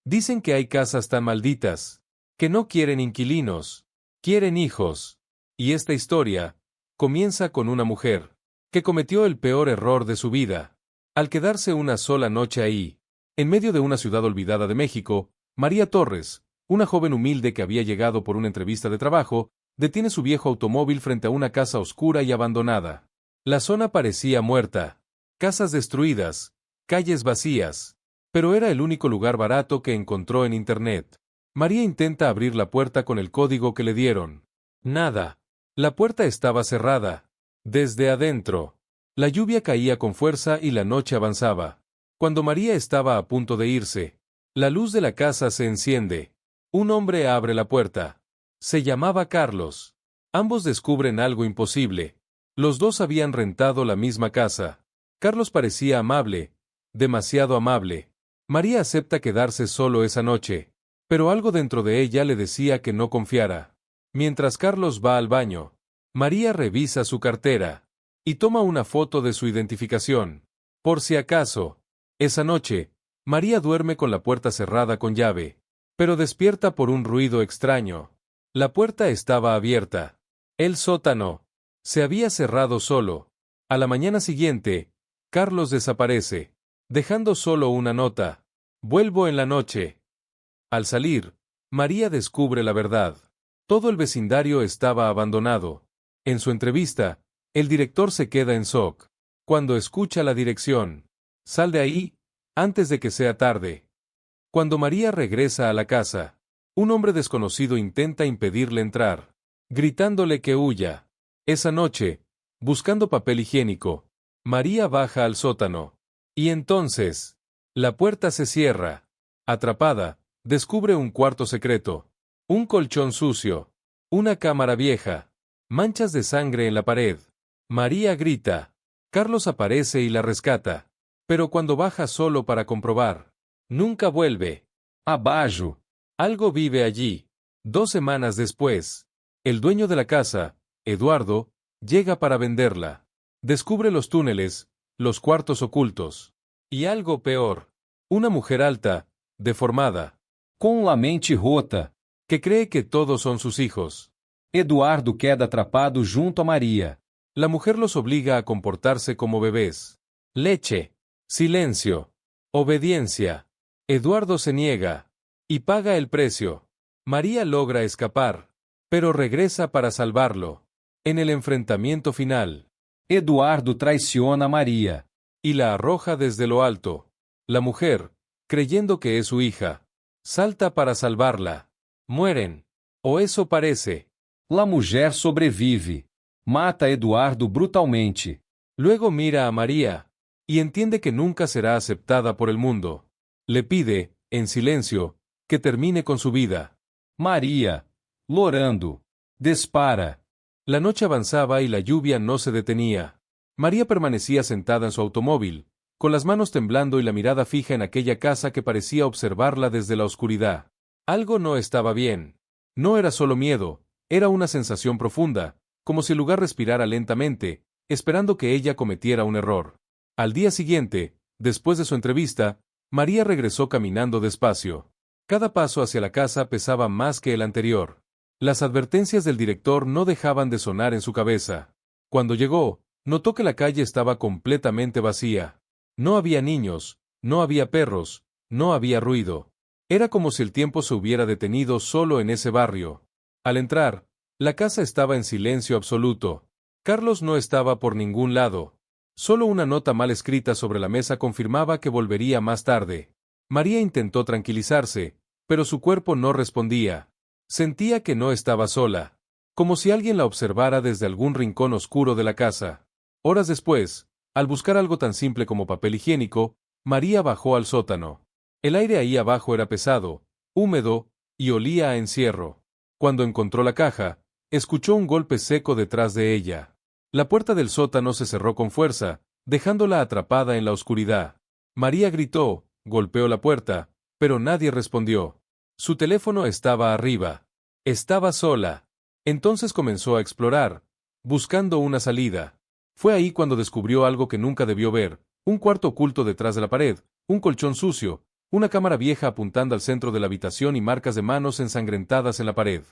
Dicen que hay casas tan malditas, que no quieren inquilinos, quieren hijos. Y esta historia comienza con una mujer que cometió el peor error de su vida, al quedarse una sola noche ahí, en medio de una ciudad olvidada de México. María Torres, una joven humilde que había llegado por una entrevista de trabajo, detiene su viejo automóvil frente a una casa oscura y abandonada. La zona parecía muerta, casas destruidas, calles vacías, pero era el único lugar barato que encontró en Internet. María intenta abrir la puerta con el código que le dieron. Nada. La puerta estaba cerrada. Desde adentro. La lluvia caía con fuerza y la noche avanzaba. Cuando María estaba a punto de irse, la luz de la casa se enciende. Un hombre abre la puerta. Se llamaba Carlos. Ambos descubren algo imposible. Los dos habían rentado la misma casa. Carlos parecía amable, demasiado amable. María acepta quedarse solo esa noche, pero algo dentro de ella le decía que no confiara. Mientras Carlos va al baño, María revisa su cartera y toma una foto de su identificación. Por si acaso, esa noche, María duerme con la puerta cerrada con llave, pero despierta por un ruido extraño. La puerta estaba abierta. El sótano se había cerrado solo. A la mañana siguiente, Carlos desaparece, dejando solo una nota. Vuelvo en la noche. Al salir, María descubre la verdad. Todo el vecindario estaba abandonado. En su entrevista, el director se queda en shock. Cuando escucha la dirección, sal de ahí, antes de que sea tarde. Cuando María regresa a la casa, un hombre desconocido intenta impedirle entrar, gritándole que huya. Esa noche, buscando papel higiénico, María baja al sótano. Y entonces, la puerta se cierra. Atrapada, descubre un cuarto secreto. Un colchón sucio. Una cámara vieja. Manchas de sangre en la pared. María grita. Carlos aparece y la rescata. Pero cuando baja solo para comprobar, nunca vuelve. Abajo. Algo vive allí. 2 semanas después, el dueño de la casa, Eduardo, llega para venderla. Descubre los túneles, los cuartos ocultos. Y algo peor. Una mujer alta, deformada, Com la mente rota, que cree que todos son sus hijos. Eduardo queda atrapado junto a Maria. La mujer los obliga a comportarse como bebés. Leche, silencio, obediencia. Eduardo se niega y paga el precio. María logra escapar, pero regresa para salvarlo. En el enfrentamiento final, Eduardo traiciona a Maria y la arroja desde lo alto. La mujer, creyendo que es su hija, salta para salvarla. Mueren. O eso parece. La mulher sobrevive. Mata a Eduardo brutalmente. Luego mira a María y entiende que nunca será aceptada por el mundo. Le pide, en silencio, que termine con su vida. Maria, lorando, dispara. La noche avanzaba y la lluvia no se detenía. María permanecía sentada en su automóvil, con las manos temblando y la mirada fija en aquella casa que parecía observarla desde la oscuridad. Algo no estaba bien. No era solo miedo, era una sensación profunda, como si el lugar respirara lentamente, esperando que ella cometiera un error. Al día siguiente, después de su entrevista, María regresó caminando despacio. Cada paso hacia la casa pesaba más que el anterior. Las advertencias del director no dejaban de sonar en su cabeza. Cuando llegó, notó que la calle estaba completamente vacía. No había niños, no había perros, no había ruido. Era como si el tiempo se hubiera detenido solo en ese barrio. Al entrar, la casa estaba en silencio absoluto. Carlos no estaba por ningún lado. Solo una nota mal escrita sobre la mesa confirmaba que volvería más tarde. María intentó tranquilizarse, pero su cuerpo no respondía. Sentía que no estaba sola, como si alguien la observara desde algún rincón oscuro de la casa. Horas después, al buscar algo tan simple como papel higiénico, María bajó al sótano. El aire ahí abajo era pesado, húmedo, y olía a encierro. Cuando encontró la caja, escuchó un golpe seco detrás de ella. La puerta del sótano se cerró con fuerza, dejándola atrapada en la oscuridad. María gritó, golpeó la puerta, pero nadie respondió. Su teléfono estaba arriba. Estaba sola. Entonces comenzó a explorar, buscando una salida. Fue ahí cuando descubrió algo que nunca debió ver, un cuarto oculto detrás de la pared, un colchón sucio, una cámara vieja apuntando al centro de la habitación y marcas de manos ensangrentadas en la pared.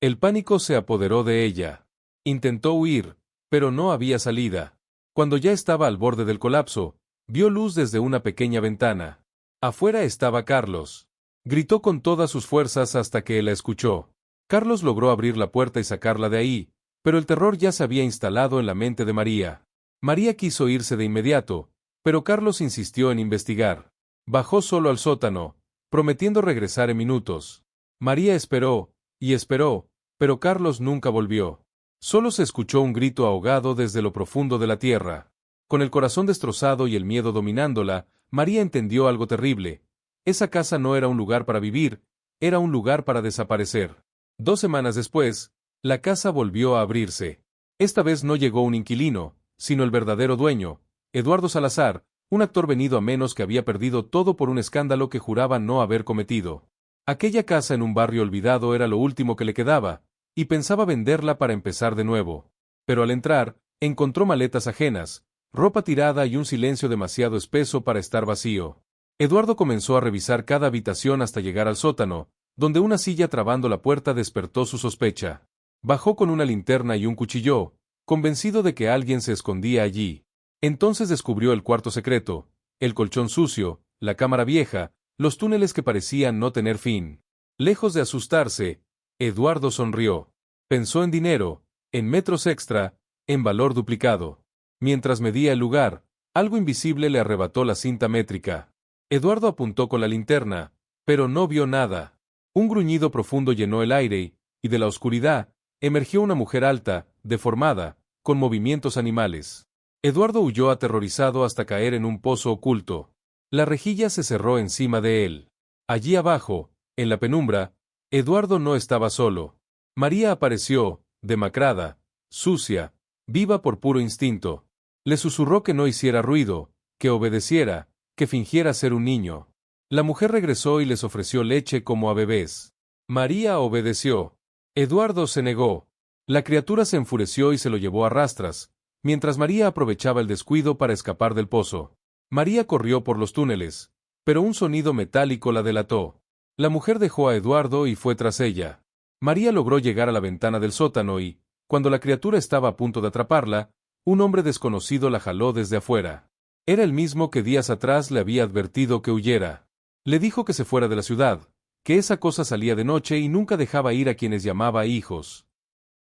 El pánico se apoderó de ella. Intentó huir, pero no había salida. Cuando ya estaba al borde del colapso, vio luz desde una pequeña ventana. Afuera estaba Carlos. Gritó con todas sus fuerzas hasta que la escuchó. Carlos logró abrir la puerta y sacarla de ahí, pero el terror ya se había instalado en la mente de María. María quiso irse de inmediato, pero Carlos insistió en investigar. Bajó solo al sótano, prometiendo regresar en minutos. María esperó, y esperó, pero Carlos nunca volvió. Solo se escuchó un grito ahogado desde lo profundo de la tierra. Con el corazón destrozado y el miedo dominándola, María entendió algo terrible. Esa casa no era un lugar para vivir, era un lugar para desaparecer. 2 semanas después, la casa volvió a abrirse. Esta vez no llegó un inquilino, sino el verdadero dueño, Eduardo Salazar, un actor venido a menos que había perdido todo por un escándalo que juraba no haber cometido. Aquella casa en un barrio olvidado era lo último que le quedaba, y pensaba venderla para empezar de nuevo. Pero al entrar, encontró maletas ajenas, ropa tirada y un silencio demasiado espeso para estar vacío. Eduardo comenzó a revisar cada habitación hasta llegar al sótano, donde una silla trabando la puerta despertó su sospecha. Bajó con una linterna y un cuchillo, convencido de que alguien se escondía allí. Entonces descubrió el cuarto secreto, el colchón sucio, la cámara vieja, los túneles que parecían no tener fin. Lejos de asustarse, Eduardo sonrió. Pensó en dinero, en metros extra, en valor duplicado. Mientras medía el lugar, algo invisible le arrebató la cinta métrica. Eduardo apuntó con la linterna, pero no vio nada. Un gruñido profundo llenó el aire y de la oscuridad, emergió una mujer alta, deformada, con movimientos animales. Eduardo huyó aterrorizado hasta caer en un pozo oculto. La rejilla se cerró encima de él. Allí abajo, en la penumbra, Eduardo no estaba solo. María apareció, demacrada, sucia, viva por puro instinto. Le susurró que no hiciera ruido, que obedeciera, que fingiera ser un niño. La mujer regresó y les ofreció leche como a bebés. María obedeció. Eduardo se negó. La criatura se enfureció y se lo llevó a rastras, mientras María aprovechaba el descuido para escapar del pozo. María corrió por los túneles, pero un sonido metálico la delató. La mujer dejó a Eduardo y fue tras ella. María logró llegar a la ventana del sótano y, cuando la criatura estaba a punto de atraparla, un hombre desconocido la jaló desde afuera. Era el mismo que días atrás le había advertido que huyera. Le dijo que se fuera de la ciudad, que esa cosa salía de noche y nunca dejaba ir a quienes llamaba hijos.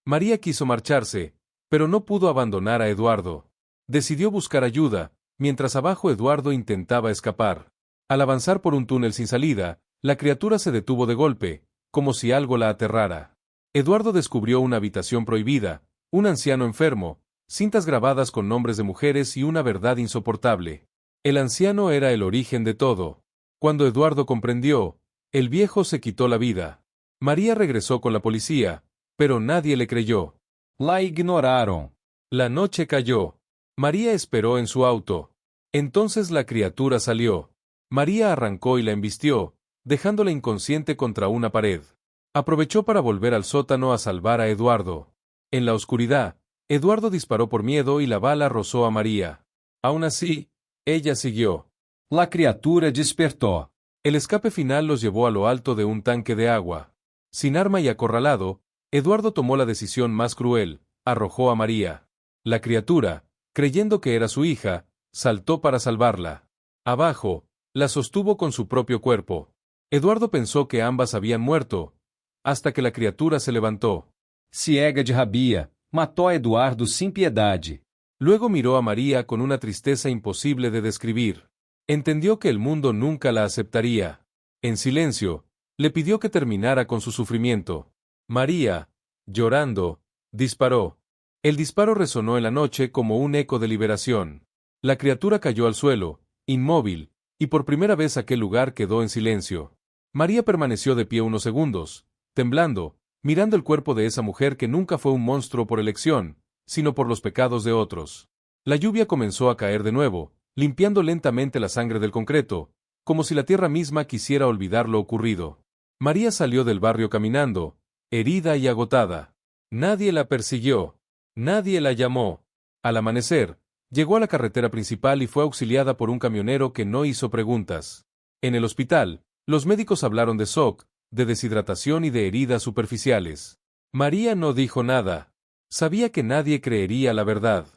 María quiso marcharse, pero no pudo abandonar a Eduardo. Decidió buscar ayuda, mientras abajo Eduardo intentaba escapar. Al avanzar por un túnel sin salida, la criatura se detuvo de golpe, como si algo la aterrara. Eduardo descubrió una habitación prohibida, un anciano enfermo, cintas grabadas con nombres de mujeres y una verdad insoportable. El anciano era el origen de todo. Cuando Eduardo comprendió, el viejo se quitó la vida. María regresó con la policía, pero nadie le creyó. La ignoraron. La noche cayó. María esperó en su auto. Entonces la criatura salió. María arrancó y la embistió, dejándola inconsciente contra una pared. Aprovechó para volver al sótano a salvar a Eduardo. En la oscuridad, Eduardo disparó por miedo y la bala rozó a María. Aún así, ella siguió. La criatura despertó. El escape final los llevó a lo alto de un tanque de agua. Sin arma y acorralado, Eduardo tomó la decisión más cruel, arrojó a María. La criatura, creyendo que era su hija, saltó para salvarla. Abajo, la sostuvo con su propio cuerpo. Eduardo pensó que ambas habían muerto, hasta que la criatura se levantó. Ciega de rabia, mató a Eduardo sin piedade. Luego miró a María con una tristeza imposible de describir. Entendió que el mundo nunca la aceptaría. En silencio, le pidió que terminara con su sufrimiento. María, llorando, disparó. El disparo resonó en la noche como un eco de liberación. La criatura cayó al suelo, inmóvil, y por primera vez aquel lugar quedó en silencio. María permaneció de pie unos segundos, temblando, mirando el cuerpo de esa mujer que nunca fue un monstruo por elección, sino por los pecados de otros. La lluvia comenzó a caer de nuevo, limpiando lentamente la sangre del concreto, como si la tierra misma quisiera olvidar lo ocurrido. María salió del barrio caminando, herida y agotada. Nadie la persiguió. Nadie la llamó. Al amanecer, llegó a la carretera principal y fue auxiliada por un camionero que no hizo preguntas. En el hospital, los médicos hablaron de shock, de deshidratación y de heridas superficiales. María no dijo nada. Sabía que nadie creería la verdad.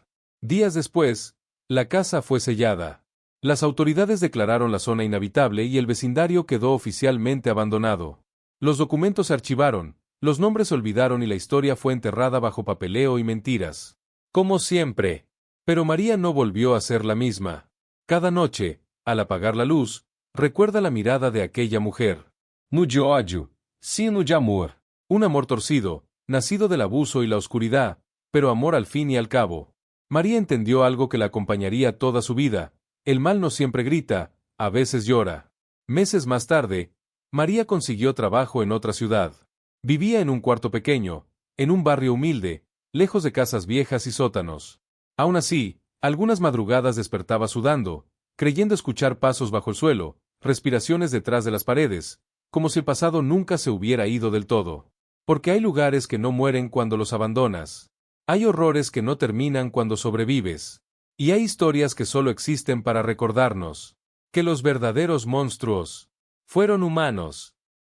Días después, la casa fue sellada. Las autoridades declararon la zona inhabitable y el vecindario quedó oficialmente abandonado. Los documentos se archivaron, los nombres se olvidaron y la historia fue enterrada bajo papeleo y mentiras. Como siempre. Pero María no volvió a ser la misma. Cada noche, al apagar la luz, recuerda la mirada de aquella mujer. No de ódio, sino de amor. Un amor torcido, nacido del abuso y la oscuridad, pero amor al fin y al cabo. María entendió algo que la acompañaría toda su vida. El mal no siempre grita, a veces llora. Meses más tarde, María consiguió trabajo en otra ciudad. Vivía en un cuarto pequeño, en un barrio humilde, lejos de casas viejas y sótanos. Aún así, algunas madrugadas despertaba sudando, creyendo escuchar pasos bajo el suelo, respiraciones detrás de las paredes, como si el pasado nunca se hubiera ido del todo. Porque hay lugares que no mueren cuando los abandonas. Hay horrores que no terminan cuando sobrevives. Y hay historias que solo existen para recordarnos que los verdaderos monstruos fueron humanos.